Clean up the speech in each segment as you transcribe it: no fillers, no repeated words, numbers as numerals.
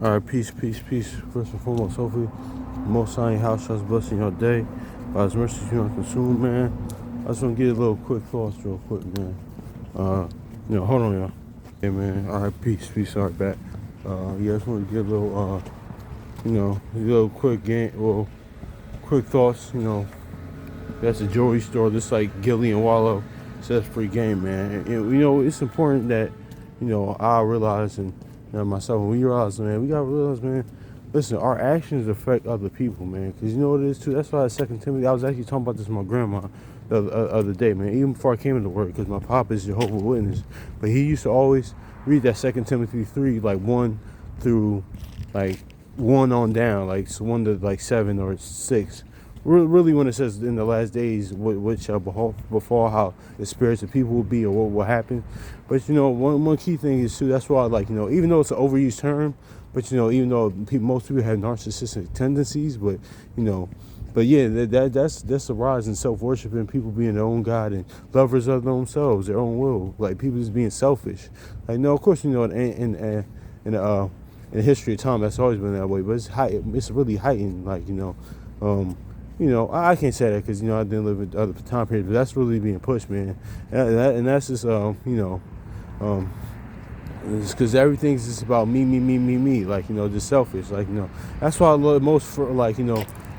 All right, peace, peace, peace. First and foremost, hopefully, the Most High in your house shall bless in your day. By His mercy, you don't consume, man. I just want to get a little quick thoughts, real quick, man. Hold on, y'all. Hey, man. All right, peace, peace. All right, back. I just want to get a little, a little quick game, well, quick thoughts. That's a jewelry store, just like Gilly and Wallow says, free game, man. And, it's important that, I realize and myself, when we realize, man, we gotta realize, man, listen, our actions affect other people, man. Because you know what it is, too? That's why 2 Timothy, I was actually talking about this with my grandma the other day, man, even before I came into work, because my pop is Jehovah's Witness. But he used to always read that 2 Timothy 3, like 1 through, like, 1 on down, like 1 to, like, 7 or 6. Really, when it says in the last days, what shall befall, how the spirits of people will be, or what will happen. But one key thing is too. That's why, even though it's an overused term, but even though most people have narcissistic tendencies, but yeah, that's the rise in self-worship and people being their own God and lovers of themselves, their own will. Like people just being selfish. Like no, of course in the history of time that's always been that way, but it's really heightened. I can't say that because, I didn't live in other time periods, but that's really being pushed, man. And that's just, it's because everything's just about me, just selfish. That's why I love most for,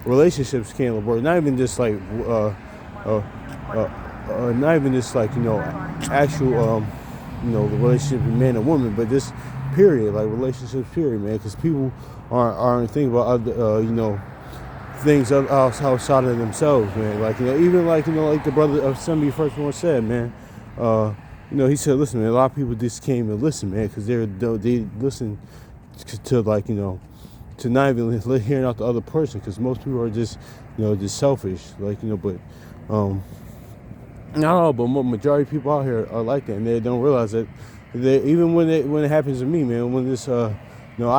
relationships can't work. Not even just, not even just, actual, the relationship with man and woman, but just period, relationships, period, man. Because people aren't thinking about other, things outside of themselves, man. Even like the brother of somebody first one said, man. He said, listen, man, a lot of people just came to listen, man, because they listen to to not even hearing out the other person, because most people are just just selfish, but not all, but majority of people out here are like that, and they don't realize that. Even when it happens to me, man, when this I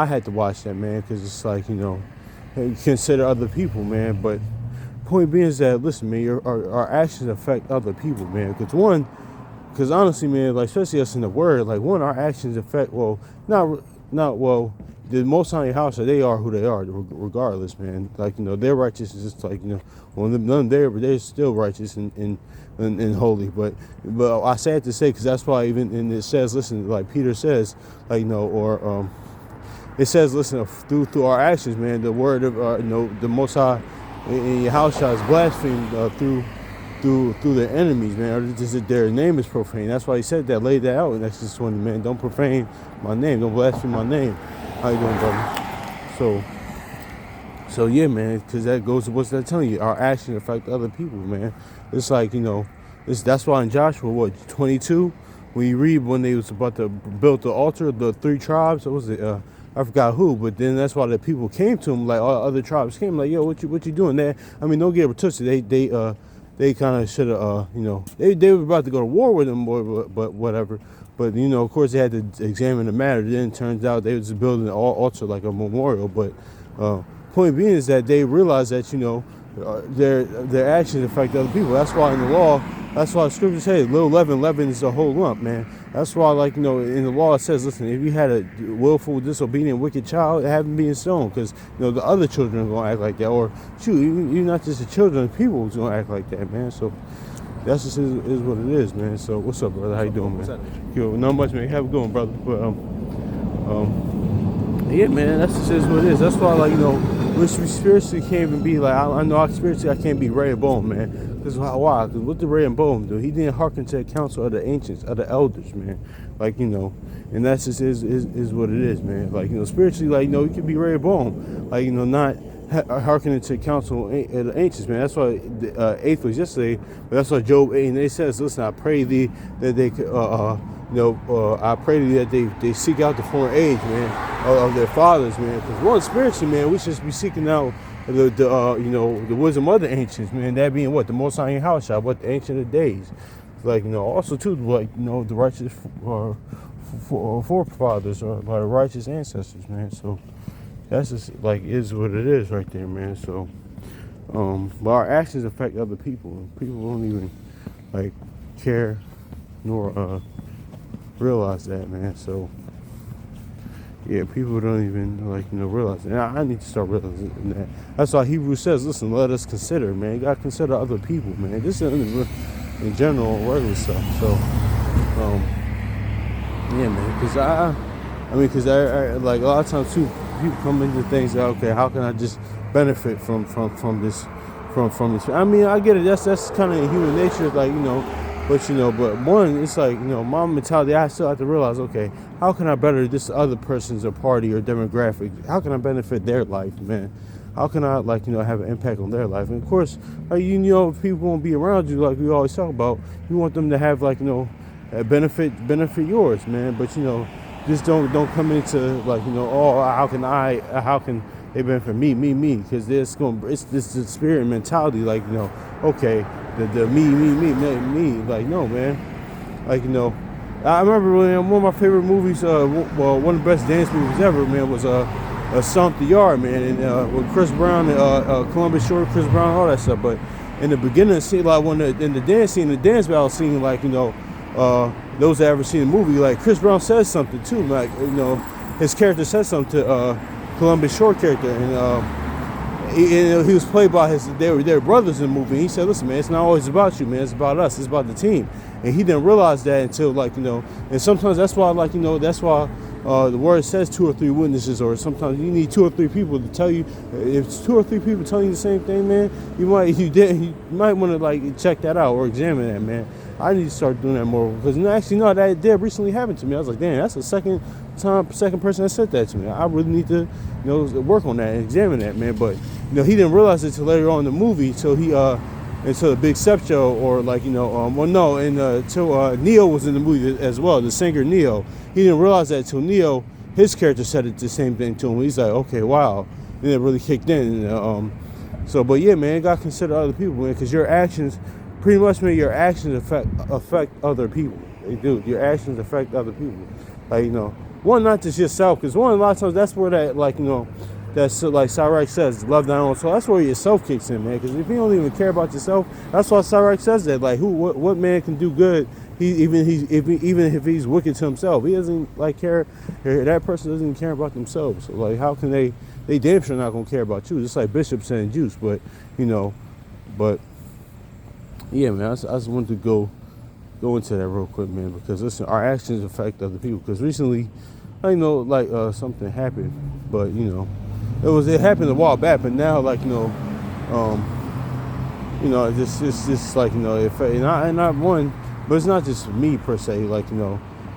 had to watch that, man, because it's consider other people, man. But point being is that, listen, man, our actions affect other people, man. Because honestly, man, especially us in the word, our actions affect, the Most High house, they are who they are, regardless, man. Their righteousness is none there, but they're still righteous and holy. But I say it to say, because that's why even it says, listen, like Peter says, it says, listen, through our actions, man, the word of the Most High in your house shall is blasphemed through their enemies, man. Or just that their name is profane. That's why he said that, laid that out in Exodus 20, man. Don't profane my name. Don't blaspheme my name. How you doing, brother? So yeah, man, because that goes to what's that telling you? Our actions affect other people, man. It's that's why in Joshua 22, when you read when they was about to build the altar, the 3 tribes, what was it? I forgot who, but then that's why the people came to him, all other tribes came, yo, what you doing there? I mean, don't get it twisted. They kind of should have, they were about to go to war with him, but whatever. But of course, they had to examine the matter. Then it turns out they was building an altar like a memorial. But point being is that they realized that their actions affect other people. That's why in the law, that's why the scriptures say little leaven is a whole lump, man. That's why, in the law it says, listen, if you had a willful, disobedient, wicked child, have him being stoned, because the other children are gonna act like that, or shoot, you're not just the children, people who's gonna act like that, man. So that's just is what it is, man. So what's up, brother? How you doing, man? Yo, not much, man. Have a good one, brother. But yeah, man, that's just is what it is. That's why, we spiritually can't even be I know spiritually I can't be Rehoboam, man. Because why? Because what did Rehoboam do? He didn't hearken to the counsel of the ancients, of the elders, man. And that's just is what it is, man. Spiritually, you can be Rehoboam, not hearkening to counsel of the ancients, man. That's why the 8th was yesterday, but that's why Job 8, and they says, listen, I pray thee that they could, I pray to you that they seek out the foreign age, man, of their fathers, man. Because spiritually, man, we should be seeking out the wisdom of the ancients, man. That being what? The Most High house, what the ancient of days. Also too, the righteous forefathers or righteous ancestors, man. So that's just is what it is right there, man. So but our actions affect other people. People don't even care nor realize that, man. So Yeah, people don't even like realize it. And I need to start realizing that. That's why Hebrews says, "Listen, let us consider, man. You gotta consider other people, man. This is in general regular stuff." So, um, yeah, man. Because because I like a lot of times too, people come into things that okay, how can I just benefit from this, from this? I mean, I get it. That's kind of human nature, like but one, it's like my mentality. I still have to realize, okay, how can I better this other person's or party or demographic? How can I benefit their life, man? How can I have an impact on their life? And of course, people won't be around you like we always talk about. You want them to have benefit yours, man. But just don't come into oh, how can they benefit me, because it's the spirit and mentality, okay, the me, like, no, man, I remember when one of my favorite movies, one of the best dance movies ever, man, was Stomp the Yard, man, and with Chris Brown, Columbus Short, Chris Brown, all that stuff. But in the beginning, see, like in the dance scene, the dance battle scene, those that ever seen the movie, like Chris Brown says something too, like his character says something to Columbus Short character, and he was played by they were brothers in the movie. And he said, "Listen, man, it's not always about you, man. It's about us. It's about the team." And he didn't realize that until and sometimes that's why that's why the word says 2 or 3 witnesses, or sometimes you need 2 or 3 people to tell you. If it's 2 or 3 people telling you the same thing, man, you might want to check that out or examine that, man. I need to start doing that more, because actually no, that did recently happen to me. I was like, damn, that's the second person that said that to me. I really need to work on that and examine that, man. But he didn't realize it till later on in the movie, till until the Big Step Show, or till Neo was in the movie as well, the singer Neo. He didn't realize that till Neo, his character said it the same thing to him. He's like, okay, wow, and it really kicked in. But yeah, man, you gotta consider other people, man, because your actions. Pretty much, man, your actions affect other people. They do. Your actions affect other people. One, not just yourself, because a lot of times that's where that, that's like Cyrex says, love thine own soul. That's where yourself kicks in, man. Because if you don't even care about yourself, that's why Cyrex says that. What man can do good? Even if he's wicked to himself, he doesn't care. That person doesn't even care about themselves. So how can they? They damn sure not gonna care about you. Just like Bishop saying juice, but but. Yeah, man, I just wanted to go into that real quick, man, because listen, our actions affect other people. Because recently, something happened, but it happened a while back, but now it's just it affect, and not one, but it's not just me per se,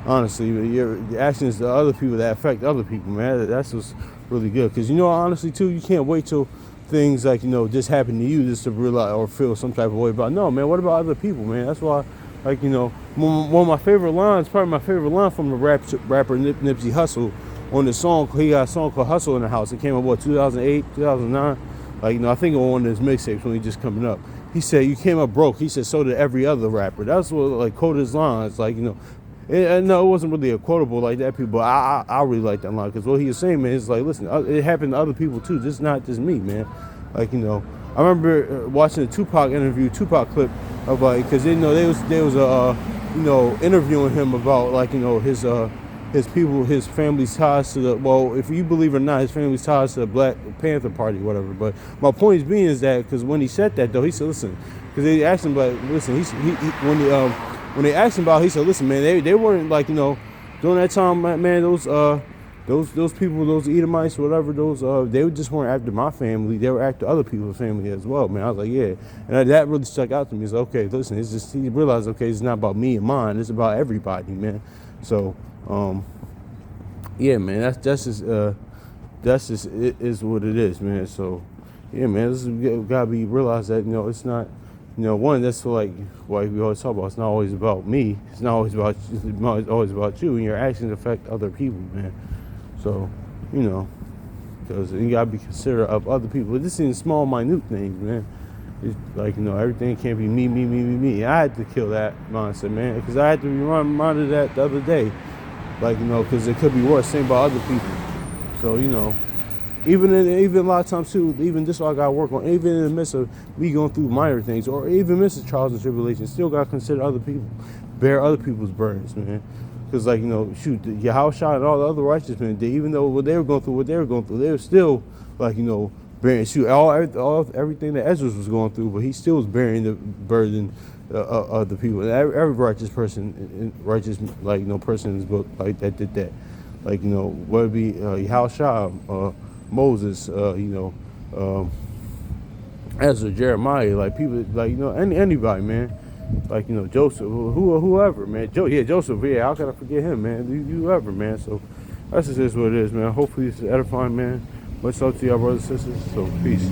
honestly, your actions to other people that affect other people, man. That's what's really good, because honestly too, you can't wait till things just happen to you just to realize or feel some type of way about. No, man, what about other people, man? That's why, one of my favorite lines, probably my favorite line from the rapper Nipsey Hussle, on the song, he got a song called Hustle in the House. It came out, 2008, 2009? I think on one of his mixtapes when he just coming up. He said, "You came up broke." He said, "So did every other rapper." That's what, quoted his lines, no, it wasn't really a quotable like that, people, but I really like that line, because what he was saying, man, is listen, it happened to other people too, just not just me, man. I remember watching a Tupac clip of because they was interviewing him about his people, his family's ties to if you believe it or not, his family's ties to the Black Panther Party, whatever. But my point being is that, because when he said that though, he said, listen, because they asked him, but listen, when they asked him about it, he said, listen, man, they weren't during that time, man, those people, those Edomites, whatever, they just weren't after my family, they were after other people's family as well, man. I was like, yeah. And that really stuck out to me. It's okay, listen, it's just, he realized, okay, it's not about me and mine, it's about everybody, man. So, yeah, man, that's just it is what it is, man. So, yeah, man, this gotta be realized that, it's not, one, that's like we always talk about, it's not always about me. It's not always about you, and your actions affect other people, man. So, because you gotta be considerate of other people. But this is small, minute things, man. It's everything can't be me. I had to kill that mindset, man, because I had to be reminded of that the other day. Because it could be worse, same about other people. So, even a lot of times too, even this I gotta work on, even in the midst of me going through minor things, or even midst of trials and tribulations, still gotta consider other people, bear other people's burdens, man. Because, like, shoot, Yahushua and all the other righteous men, even though what they were going through, they were still, like, bearing, shoot, everything that Ezra was going through, but he still was bearing the burden of the people. And every righteous person, like, person in this book, like, that did that. Like, whether it be Yahushua, Moses, Ezra, Jeremiah, like, people, like, anybody, man. Like, Joseph, whoever, man. Joseph, yeah, how could I forget him, man? Whoever, man. So that's just what it is, man. Hopefully this is edifying, man. Much love to y'all brothers and sisters. So peace.